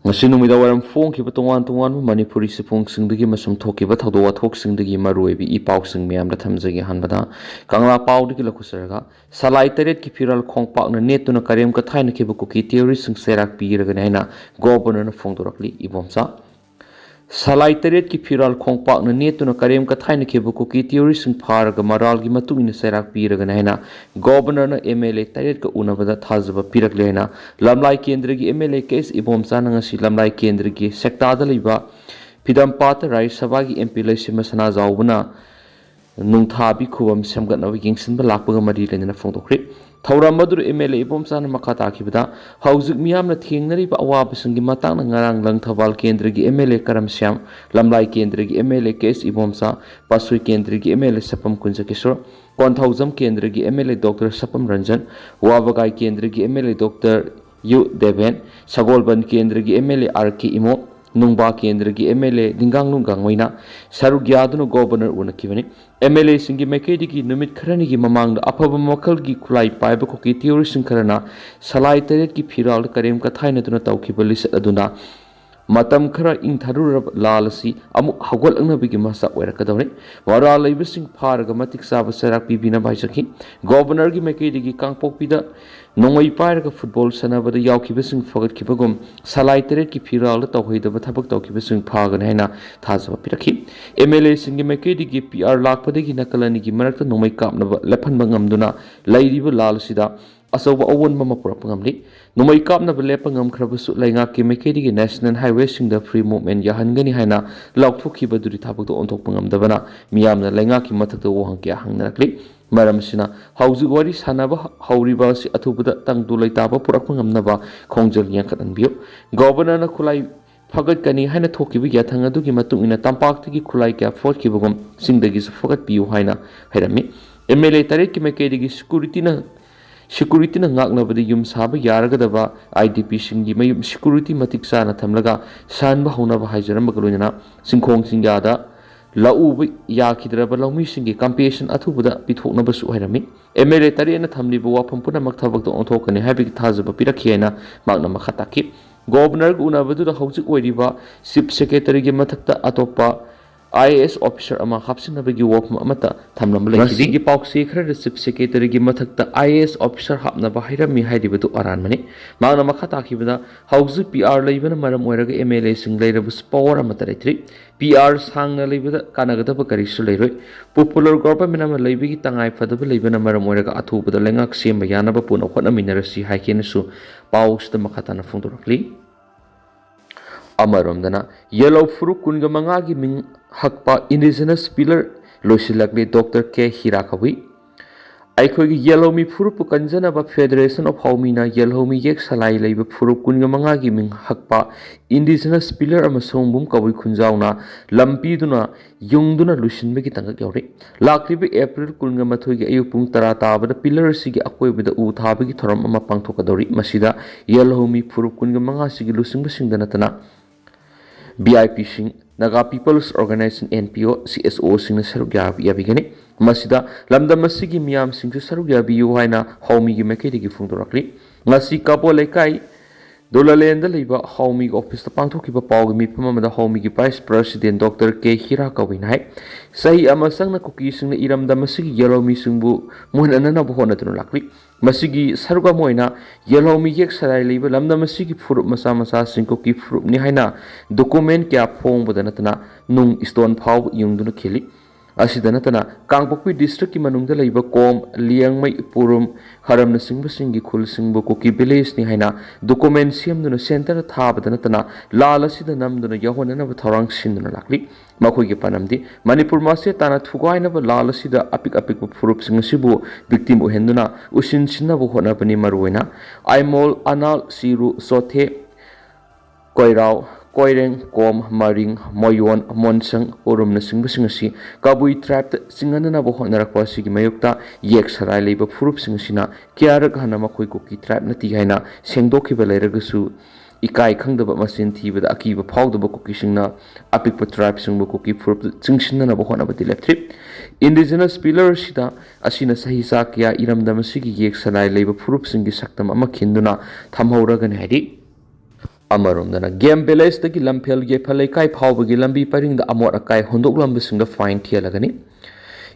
ngasi numida waram phongkiba tongan tongan manipuri siphongsingdagi masum thokiba thawdo wathoksingdagi maruibi ipausing miyamda thamjagi hanbada kangla pawdagi lakusaraga salai taret ki firal khongpakna netuna karem ka thaina kiba kuki theory sing serak piraga naina governor na phongdorakli ibomsa salai taret ki firal khongpakna netuna karem ka thaina kiba kuki theory sing pharaga maral gi matungina serak piraga naina governor na MLA taret ka unabada thajaba pirakle na lamlai kendra gi MLA case ibomsa na ngasi lamlai kendra gi sekta da liba Pidampata Rai Sabha gi MP Laisima Sana Zawbuna Nungthabi Khubam Samgatnawa Yingsin Balakpaga Mari Lena Phongdokri Thauram Madur MLA Ibomsana Makata Kibada Hauzik Miyamna Thingnari Ba Awabasangi Matang Ngarang Lang Thabal Kendra gi MLA Karam Syam Lamlai Kendra gi MLA Case Ibomsa Pasui Kendra gi MLA Sapam Kunja Kishore Konthauzam Kendra gi MLA Dr. Sapam Ranjan Wabagai Kendra gi MLA Dr. U Deven Sagolban Kendra gi MLA RK Imo Nungba Kendra gi MLA Dingang Nunggang Waina Sarugyadunu Governor Unakivani MLA Singi Mekedi gi Numit Kharani gi Mamang Apaba Makal gi Kulai Paiba Koki Theory Sinkarana Salai Taret gi Phiral Karem Kathaina Duna Taukiba Lis Aduna Matam Khara Ingtharurab Lalasi Amu Hagwal Angnabigi Masa Werakadawni Wara Laibasing Paraga Matik Saba Serak Pibina Baisaki Governor gi Mekedi gi Kangpokpida Nongoi Paraga Football Sanabada Yaukibasing Fagat Kibagum Salai Taret ki Phiral Tawhidaba Thabak Tawkibasing Phagan Haina Thazaba Piraki MLA Singi Mekedi gi PR Lakpadagi Nakalani gi Marakta Nongoi Kapnaba Lepanba Ngamduna Lairiba Lalsida Asawa Awan Mama Purapangamli Numai Kapna Lepangam Krabasu Langaki Mekedi National Highway Sing the Free Movement Yahangani Haina Lauktuki Baduri Tabak on Topangam Davana Miamna Langaki Matata Wahankia Hangnakli Maramsina Hausi Wari Sanaba Hauribasi Atubuda Tang Dulaitaba Purapangam Nava Kongjal Yankat and Bio Governor Kulai Fagat Kani Hana Toki Yatanga Duki Matung in a Tampaki Kulai Cap Fort Kibagum Sing the Gis Fagat Piu Haina Hedami MLA Tareki Mekedi Security na ngaknabadi yum saba yaragadaba IDP singi mayum security matik sana thamlaga sanba honaba haijaramba kalunana singkhong singyada lauba yakidraba laumi singi campaign athubuda pithoknaba su hairami MLA tari na thamliba wafam punamak thabak to onthokani habi thajaba pirakhiena magna makhataki governor unabadu da hawjik oiriba chief secretary gi mathakta atopa IAS officer ama hapsinabagi wafam amata thamlam laiki gi pauksi khara chief secretary gi mathakta IAS officer hapnaba hairami haidibatu aranmani magna makhata khibada hauzu PR leibana maram oiraga MLA sing leirabus power amata retri PR sangna leibada kanagadaba karisu leiroi popular government ama leibigi tangai fadaba leibana maram oiraga athubada lengak semba yanaba puna khotna minarasi haikenesu pausta makhata na phongdorakli Amaromdana Yellow Furu Kungamangagi Ming Hakpa Indigenous Pillar Losilakli Dr. K. Hirakawi Aikogi Yellow Mi Furupu Kanjanaba Federation of Haumina Yellow Mi Yek Salai Labor Furu Kungamangagi Ming Hakpa Indigenous Pillar Amasongbum Kawi Kunjauna Lampiduna Yungduna Lusin Begitanga Gauri Lakribi April Kungamathogi Ayupung Tarata but the pillar Sigi Akwe with the Utabagi Toram Ama Pangtokadori Masida Yellow Mi Furu Kungamanga Sigi Lusin Singanatana BIP Sing Naga People's Organization NPO CSO Sing Sarugyabi Yabigani Masida Lamda Masigi Miam Sing Sarugyabi Yuhaina Homi Makedi Fundurakli Nasi Kapo Lekai Dolalenda Liba Homi Office the Pangtokiba Pogmi Pamada Homi Vice President Dr. K. Hirakawinai Sahi Amasang Kuki Sing Iram Damasigi Yellow Mi Singbu Munanana Bohonatun Masigi Saruga Moina Yellow Mi Yek Sarai Liba Lamda Masigi Furup Masa Masa Sinkoki Furup Nihaina Document Kya Pong Budanatana Nung Stone Pow Yungduna Kili Asidanatana Kangpokpi District Manungda Liba Kom Liang Mai Purum Haram Singba Singi Kul Singbo Kuki Village Nihaina Document Siam Duna Center Tabadanatana Lala Sidanam Duna Yahonana Thorang Sinduna Lakli Makogi Panamdi Manipur Mase Tana Tugaina Lala Sida Apik Furup Singasibu Victim Uhenduna Usin Sinabu Honapani Maruena Aimol Anal Siru Sote Koirao Koireng Kom Maring Moyon Monsang Urum Nasing Singasi Kabui Tribe Singana Bohonarakwa Sigi Mayukta Yek Sarai Labor Furup Singasina Kiara Hanama Kuki Tribe Natihana Sengdoki Valeragasu Ikai Kangdaba Masin Tiva the Akiva Powdaba Kuki Singna Apik Tribe Singbo Kuki Furup Singshina Bohonabati left trip Indigenous Pillar Shida Asina Sahisa Kia Iram Damasigi Yek Sarai Labor Furup Singi Saktam Amakinduna Tamhoragan Hedi ꯑꯃꯔꯣꯝꯗꯅ ꯒꯦꯝ ꯚꯤꯂꯦꯖꯇꯒꯤ ꯂꯝꯐꯦꯜ ꯌꯦꯐꯜ ꯂꯩꯀꯥꯏ ꯐꯥꯎꯕꯒꯤ ꯂꯝꯕꯤ ꯄꯔꯤꯡꯗ ꯑꯃꯣꯠ ꯑꯀꯥꯏ ꯍꯨꯟꯗꯣꯛꯂꯝꯕꯁꯤꯡꯗ ꯐꯥꯏꯟ ꯊꯤꯍꯜꯂꯒꯅꯤ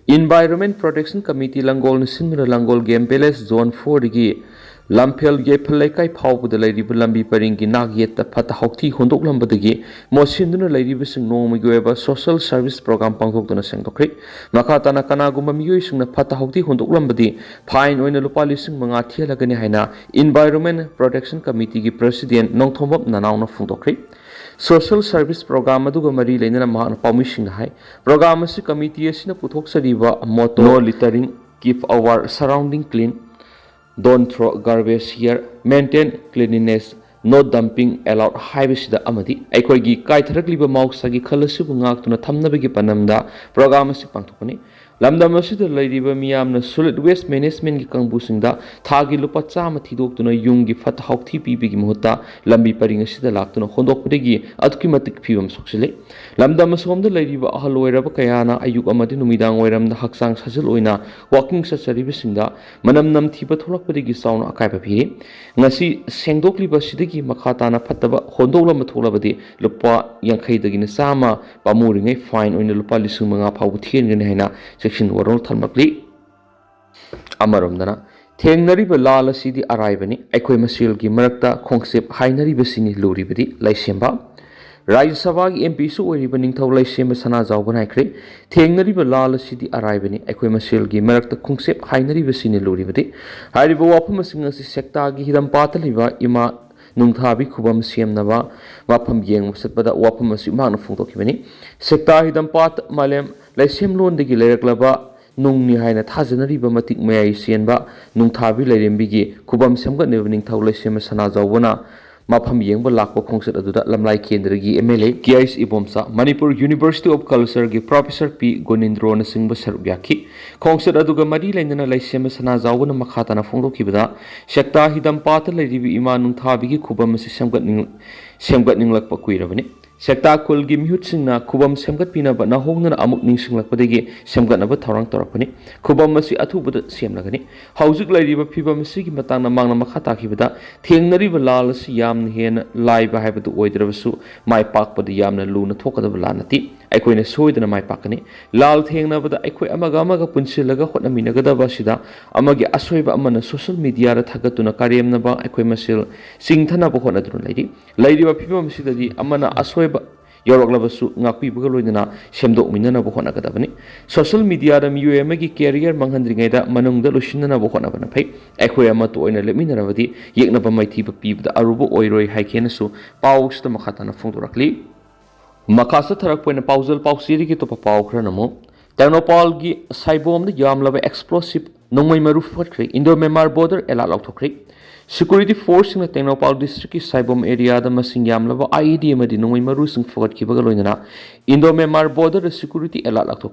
Environment Protection Committee Langol Sinra Langol Game Village Zone 4 gi Lampel Gepal Lekai Pau the Lady Lambi Paringi Nag yet the Patahoti Hondok Lambadagi Mosinduna Lady Bissing no Migueva Social Service Program Pangok Dona Sengokri Makatana Kanaguma Muising the Patahoti Hondok Lambadi Pine when the Lupalising Mangatia Lagani Haina Environment Protection Committee gi President Nong Tomop Nanauna Fundokri Social Service Program aduga mari leinana mahana permission hai program asi committee asina puthok sariba motto no littering keep our surrounding clean don't throw garbage here maintain cleanliness no dumping allowed haibisida amadi aikhoigi kaitharakliba mausagi khalasibu ngaktuna thamnabagi panamda program asi pangthokani lamdam asida leiriba miyamna solid waste management gi kangbusingda thagi lupa chama thidokuna yunggi fat hauthi pibigi muhutta lambi paring asida laktuna hondokpedegi atki matik phibam soksile lamdam asomda leiriba ahaloiraba kayana ayuk amadi numidang oiramda haksang sajil oina walking sasaribisingda manam nam thiba tholakpedegi sauna akaiba phiri ngasi sengdokliba sidagi makhatana phattaba hondoklam tholabadi lupa yankhai na sama pamuringai fine oina lupa lisung manga phabu thiengani haina section warol thalmakli amaramdana thengnariba lal asidi araibani aikhoi masil gi marakta khongsep hainariba sini luribadi laisemba Rajya Sabha gi MP su oiriba ningthau laisemba sana jawba naikre thengnariba lal asidi araibani aikhoi masil gi marakta khongsep hainariba sini luribadi hariba wafam singa si sekta gi hidam pataliba ima nungthabi khubam semnaba wafam yeng musatbada wafam asi magna phungtokibani sekta hidam pat malem laisem lon degi leiraklaba nungni haina thajanariba matik mayai senba nungthabi leirembigi khubam semgatneba ningthau laisem sana jawbona mafam yengba lakpa khongsat aduda lamlai kendragi MLA KIS Ibomsa Manipur University of Culture gi Professor P Gonindro na singba saruk yakhi khongsat aduga mari lainana laisem sana jawbona makhatana phongdokibada sekta hidam pat leiribi ima nungthabi gi khubam si semgatninglakpa kuirabani Sekta Kulgi Mutsingna Kubam Semgat Pinaba Nahongna Amuk Ningsinglakpadegi Semgatnaba Tarang Torakani Kubam Masi Atubada Semlagani Hausik Ladiba Pibam Sigi Matana Magna Makatakibada Tengnariba Lalas Yam Hen Laiba Habatu Oidravasu My Park But the Yamna Luna Tokada Lanati Equina Soidana My Pakani Lal Tengnabada Equi Amagamaga Punsilaga Hotaminagada Basida Amagi Asoiba Amana Social Media Tagatuna Kariam Naba Equimasil Singtana Bohonadun Lady Ladiba Pibam Sidadi Amana Asoiba Yoroglabasu Ngapi Bugaloina Semdo Minana Bohona Gadabani Social Media the MUMG carrier Manghandringeda Manung the Lushina Bohona Pay Equema to Oina Leminaravadi Yaknaba Mighty Peep the Arubo Oiroi Haikenasu Paus the Makatana Fundurakli Makasa Tarakwen Pausal Pausiri to Pau Cranamo Tanopalgi Saibom the Yamlava explosive Nomai Maruf Indo-Myanmar Border Elalauto Security Force in the Tenopal District Saibom area the Masing Yamlava IED Madinoi Marusing Forget Kibagaloina Indo-Myanmar Border Security Elalauto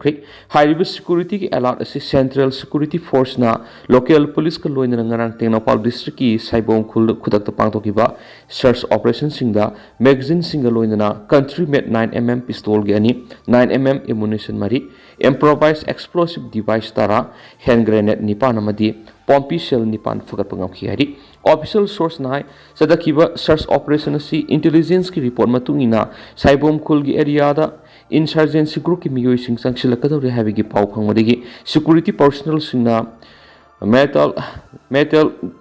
High Security Elat as Central Security Force na local police Kaloina Ngarang Tenopal District Saibom Kudak the Pantokiba search operation Singda magazine Singaloina country made 9mm pistol Gani 9mm ammunition Mari improvised explosive device Tara hand grenade Nipanamadi Pompi shell Nipan Fagat Pangam Official source na Sadakiba search operation si intelligence ki report matungina Saibom Kulgi area da insurgency group ki miyoy sing sangsilakadawre habigi pau phangmadegi security personnel singna metal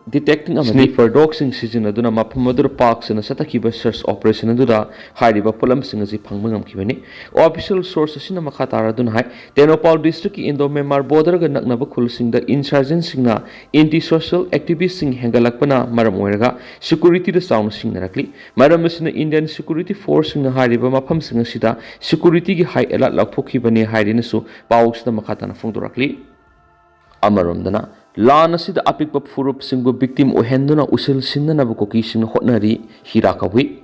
detecting a sniffer dog sing season aduna mapamadur parks and Satakiba search operation adura hariba polam sing as pangmangam kibani official source sina makatara dun hai Tenopal district Indo-Myanmar border ga naknaba khul sing the insurgent singna anti-social activists sing hengalakpana maram oiraga security the sound sing narakli maram sina Indian security force sing hariba mafam sing asida security gi high alert lakthokibani hairinasu paus na makatana phongdorakli amaramdana Lan asida apikpa furup singbu victim ohenduna usil sinnanabu koki singna hotnari hirakawi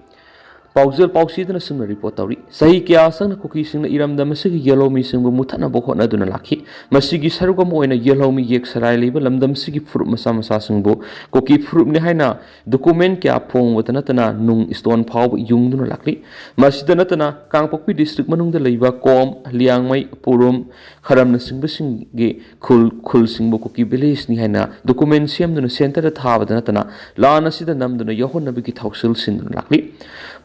Pausel pausidana singna report tawri sahi kya sangna koki singna iramda masigi yellow mi singbu muthana bo hotnaduna lakhi masigi sarugam oina yelhomi yek sarai liba lamdam sigi fruit masa masa singbo koki fruit ni haina document kya phong watana tana nung stone phau yung duna lakli masida natana kangpokpi district manung da leiba kom liangmai purum kharam na singba singi khul singbo koki village ni haina document siam duna center da thaba dana tana lana sida nam duna yohon na bigi thausil sin duna lakli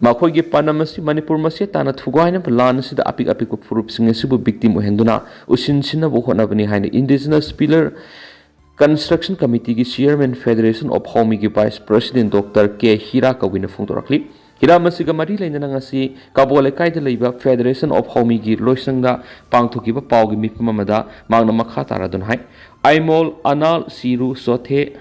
makhoi ge panamasi manipur masi tana thugaina lana sida apik apik ko fruit singi sibu victim ohenduna usin sinna bo hona bani haina indigenous pillar Construction Committee ki Chairman Federation of Home ki Vice President Dr. K. Hira Kawina Fungtorakli. Hira masiga mari lainana ngasi Kabole kaida leiba Federation of Home ki loisangda pangthokiba pawgi mipamamada mangna makha taradun hai. Aimol anal siru sothe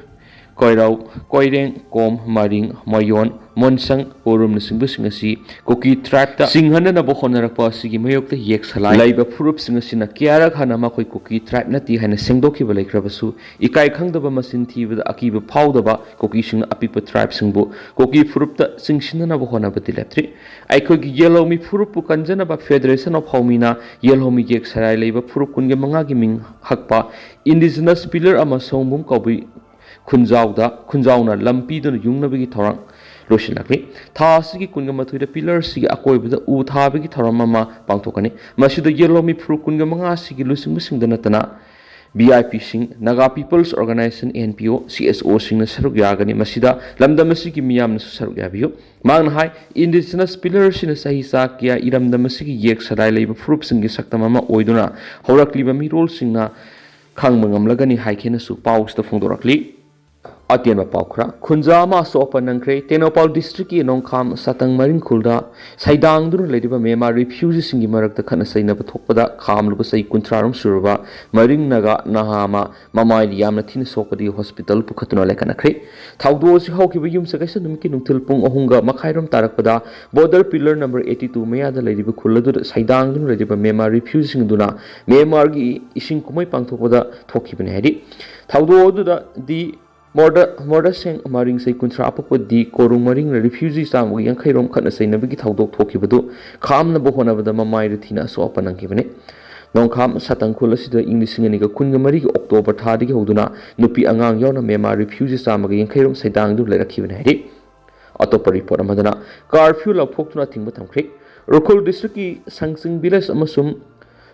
koirau koireng kom maring mayon monsang orum nasingbu singasi koki tribe singhana na bohonarakpa sigi mayokta yek salai laiba furup singasina kiara khana ma khoi koki tribe na ti hana sengdoki ba laikrabasu ikai khangdaba masin thibada akiba phawdaba koki singna apipa tribe singbu koki furup ta singshina na bohona bati leptri aikoi gi yellow mi furup kanjana ba Federation of Homina yellow mi yek sarai laiba furup kunge manga gi ming hakpa indigenous pillar ama songbum kobi khunjauna lampi dun yungna bigi thorang losilakli tha sigi kunga mathuida pillar sigi akoi bida u tha bigi thoramama pangthokani masida yellow mi fru kunga manga sigi lusing singdana tana BIP sing Naga People's Organization NPO CSO sing na saruk yagani masida lamdam sigi miyam na saruk yabiyo mang hai indigenous pillar sina sahi sa kya iramdam sigi yek sarai leiba frup singi saktamama oiduna horakliba mi role singna khangmangam lagani haikena su paus ta phongdorakli Atian Paukra, Kunzama Sopa Nankre, Tenopal District, Nongkam, Satang Marin Kulda, Saidang Duru Ladiba Mema, refuses in Gimarak the Kanasina Topada, Kam Lubasai Kuntrarum Suraba, Maring Naga, Nahama, Mama Yamatin Soka, the hospital, Pukatuna Lekanakre, Taudos Hoki Yum Sagasanumkin Tilpung Ohunga, Makairum Tarapada, border pillar number 82, Mea the Lady Bukula, Saidang Duru Ladiba Mema, refusing Duna, Memargi, Ishin Kumai Pangtopada, Tokiban Hedi, Taudo the Morda Seng Maring say Kuntra Apoko di Koru Maring refugee Sam Yankairom Kanasay Nabiki Taudok Tokibado, Kam Nabohona the Mamai Retina so open and given it. Non kam Satankula the English Singaniga Kungamari October Tadi Hoduna, Nupi Angang Yona Mema refugee Sam Yankairom Sedang do let a given headache. Autopa report Amadana, Curfew of Pok to nothing but Creek. Rokul district Sangsing Bilas Amasum.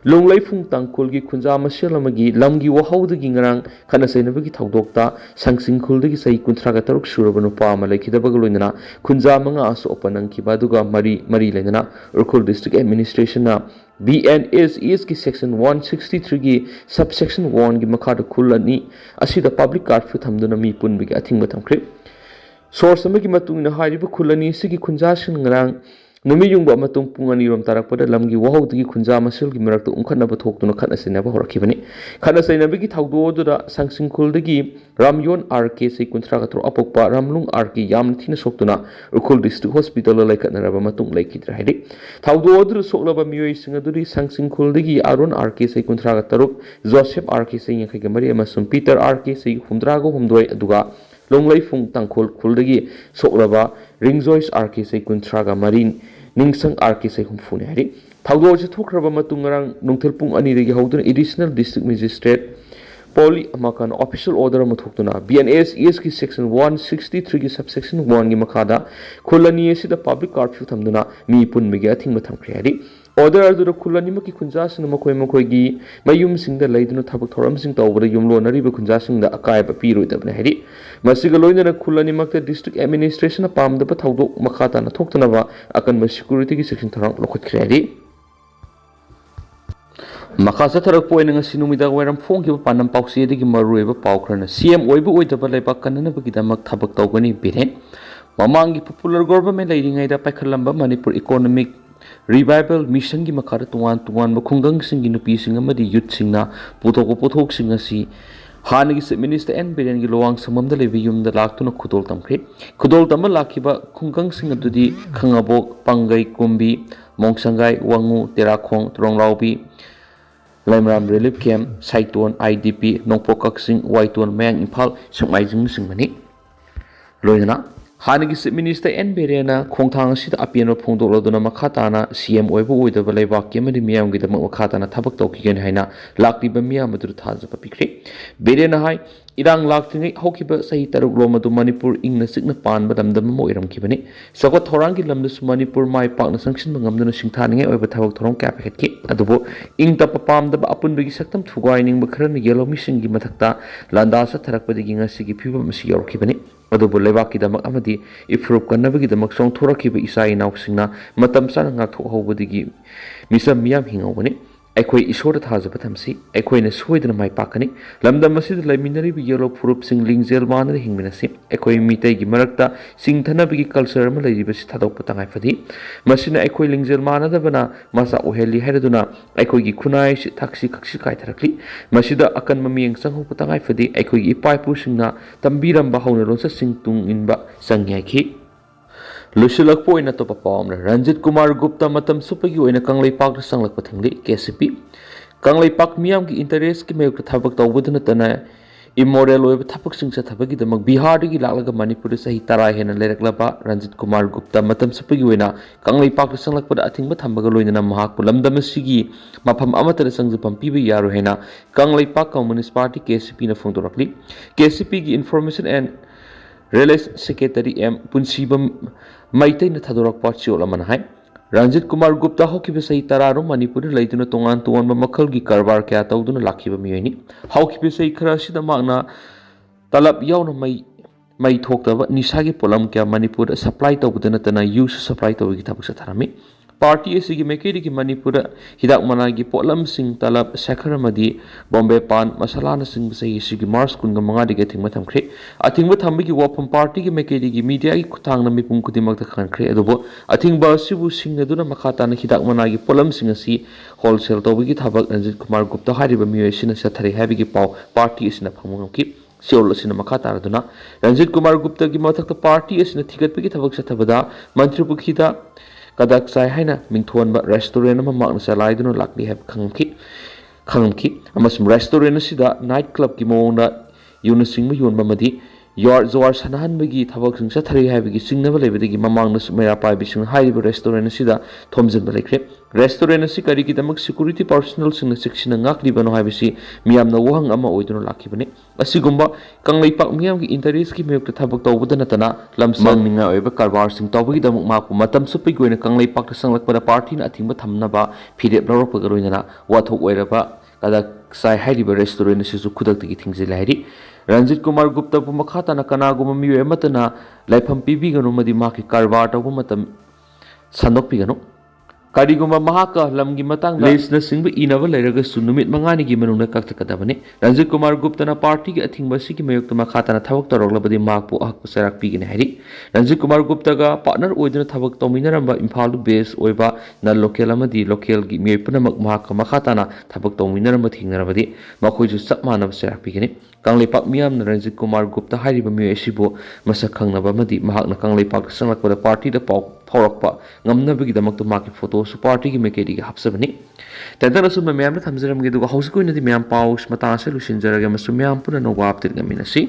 Long life tangkul gi kunja maselamagi lamgi wahau de gingrang kana sainabagi thaudokta sangsing khul de sai kuntra ga taruk surabanu pa ma lekidaba galoinana kunja manga aso opanang ki baduga mari lenana urkhul district administration na BNS ki section 163 gi subsection 1 gi makha khulani asida public curfew thamduna mi punbi gi athing batam khrip source amagi matung na hariba khulani sigi kunja sin ngrang Numi yung ba matung pungani rom tarak pada lamgi wahau tigi kunja masul gi merak tu ungkan naba thok tuna khat asina ba horak kibani khat asina bigi thaudo dura sangsing khul digi ramyon RK sei kuntra ka tro apokpa ramlung RK yam thina soktuna urkhul district hospital lai khat naraba matung lai kidra haidi thaudo dura soklaba miyoi singa duri sangsing khul digi arun RK sei kuntra ka taruk Joseph RK sei yakai ga mari amasum Peter RK sei humdra go humdoi aduga Longlai Fung Tangkol Kuldagi Soklaba Ringjois RK sei kuntraga Marin Ningsang RK sei humfune hari Taudo je thukraba matungarang nungthilpung ani degi hauduna additional district magistrate Poli amakan official order amathukuna BNS ki section 163 ki subsection 1 gi makada khulani sida public curfew thamduna mi pun migi athing matham khri order adura khulani maki kunja sing makoi gi mayum singda leiduna thabak thoram sing tawbra yumlo nari ba kunja sing da akai ba piroi tabna hari masiga loina khulani makta district administration pam da ba thawdo makhata na thoktuna ba akan ma security ki section tharang lokhot khri hari Makasa tarak po ay nga sinumida waram fong kiba panam pauksi di gimaruwe ba paukrana CM Oiba oidaba lay bakana bagida magtabak taw gani Biren mamangi popular government lay ngay da pakalamba Manipur economic revival mission gi makara tuwan ba khunggang sing ginupi sing amadi youth sing na puthok sing si Hanagi Minister N Biren gi lowang samam da lebi yum da laktuna khudol tamkre khudol tama lakiba khunggang sing adudi khangabok pangai kumbi mongsangai wangu terakhong tronglaubi Lamram Relief Camp, Saiton, IDP, Nongpokak Sing, Waiton, Mayang Impal, Sumai Sing Mani. Loyana, हानगी chief minister N Biren खोंथांग असिदा अपेन फोंदोक्लदुना मखाताना CM ओइबा ओइदबा लेबाक्की अमदि मियामगिदमक मखाताना थबक तौखिगेन हाइना लाक्लिबा मियाम अदु थाजबा पिख्रे बिरेन हाइ इरांग लाक्तिङै हौखिबा सही तरुक लोम अदु मणिपुर इंगना सिकना पानबा दमदम मोइरमखिबनि सगत थौरांगी लमदसु मणिपुर माइ पाकना संगसिनबा ngamduna सिंथानिङै ओइबा थबक थौरां क्या पेखतखि अदुबो इंग तप पामदबा अपुनबगी सकतम थुगाइनिंबा खरन येलो मिसिंगी मथक्ता लांदासा थरकपदगी ngasiगी फिबम मसि यौरखिबनि अदुबो लेबाक्कीदमक अमदि इफ्रुप कन्नबगीदमक सोंथोरखिबा इसा इनाउसिंगना मतम चाना ngathokhaubadigi misam miyam hingawbani अखोई ईश्वर थाजब थमसी अखोईने सोइदन माइ पाकनी लमदम मसिद लैमिनरिबि येलो फुरुप सिंग लिंगजेल मानद हिंगमिनसी अखोई मितैगी मरक्ता सिंगथनबगी कल्चर अमा लैरिबसि थादोकप तंगाइफदी मसिना अखोई लिंगजेल मानदबना मसा ओहेली हैरदुना अखोईगी खुनाइ थाक्सी खक्सी काइथरकली मसिदा अकन ममियंग संगहोप तंगाइफदी अखोईगी इपाइपुसिंगना तंबीरंबा हौना लोनसा सिंग तुंग इनबा संग्याखी लुसिलकपो ओइना तोपा पावमना रंजित कुमार गुप्ता मतम सुपगी ओइना कंगलैपाक संगलकप थंगली केसीपी कंगलैपाक मियामगी इंटरेस्ट की मेयक थबक तौबदुना तना इमोरल ओइब थपक सिंग थबगीदमक बिहारदगी लालगा मणिपुर सही तरा हेना लेरकलबा रंजित कुमार गुप्ता मतम सुपगी ओइना कंगलैपाक संगलकपदा अथिंगबा थंबगा लोइना महाकपु लमदमसिगी मफम अमतदा संगजपम पीबा यारो हेना कंगलैपाक कम्युनिस्ट पार्टी केसीपी ना फोंदोरकली केसीपी की information and relation secretary M Punsibam Meitei न थदोरकपा चियोल अमन हाय रंजित कुमार गुप्ता हौखिबा सही तरारो मणिपुर लैदुना तोंगान तोंगानबा मखलगी कारबार क्या तौदुना लाखिबा मियोइनी हौखिबा सही खरा सिदा मागना तलब यावना मई थोक्तबा निसागी पोलम क्या मणिपुर सप्लाई तौबदुना तना यूज सप्लाई तौबगी थबक थरामी पार्टी असिगी मेकेरिगी मणिपुर हिदाक मनागी पोलम सिंग तलब सेखर मदी बॉम्बे पान मसालाना सिंग सही सिगी मार्च कुनगा मंगादिगे थिंगमा थमख्रे अथिंगबा थंबगी वाफम पार्टी की मेकेरिगी मीडिया की खुथांगना मिपुम खुदिमक खनख्रे अदुबो अथिंगबा सिबु सिंगदुना मखाताना हिदाक मनागी पोलम सिंग असि होलसेल तौबगी थबक रंजित कुमार गुप्ता हारिबा मियोइसिना सथरे हाबिगी पाव पार्टी असिना फंगमकी सियोल असिना मखा तारदुना रंजित कुमार गुप्ता की मथक्ता पार्टी असिना थिगतपगी थबक सथबदा मंत्रिपुखिदा कदक चाय है मिंथोनब रेस्टोरेंट माकना चलाइदुना लाकली है खंगमखी रेस्टोरेंट नाइट क्लब की मौन यून सिंह योनबी यार जोर सनाहनबगी थबक चथरे है सिंगनब लेबदगी ममांग मैरा पाइबिसिंग हाइब रेस्टोरेंट थोमजनब लेख्रे रेस्टोरेंट असी करीगिदमक सिक्यूरिटी पर्सनल सिंग सिक्सिना ngaklibano haibisi miyamna wahang ama oiduna lakhibane asigumba kanglaipak miyamgi interest ki meyok thabak tawbudana tana lamsang ninga oiba karbar sing tawbagi damuk mapu matam supi goina kanglaipak sanglakpada party na athingba thamnaba phirep lawrok pagaroina wathok oiraba kada sai hairiba restaurant sisu khudak tigi thingje lairi Ranjit Kumar Gupta पु मखाताना कनागुम मियो एमतना लाइफम पीबीगनु मदि माकी कारबार तबु मतम सनोकपिगनु करिगुम महाका लमगी मतंग लेसना सिंग इनब लेरगसु नुमित मंगानी मनुंग कक्तकदबने Ranjit Kumar गुप्तना party की a thing बसी मयुक्त मखाताना थबक तौरलबदि माकपु अहक सराक पीगने हैरि Ranjit Kumar Gupta partner ओइदना थबक तौमिनरंबा Imphal base ओइबा न local अमदि local की मेपुनमक महाका मखाताना थबक तौमिनरंबा थिंगनरबदि मखोइजु सब मानब सराक पीगने कंगलैपाक मियामना रंजित कुमार गुप्ता हारिबा मियो एसिबो मसक खंगनबा मदि महाकना कंगलैपाक संगलकपदा पार्टी दा पाव फौरकपा ngamnabagidamakt maki photos party ki mekedi ki hapsabani tadana sum myam na thamjaram gi du hausikoi nadi myam paus mata se lusinjaraga masum myam puna no wap tir gaminasi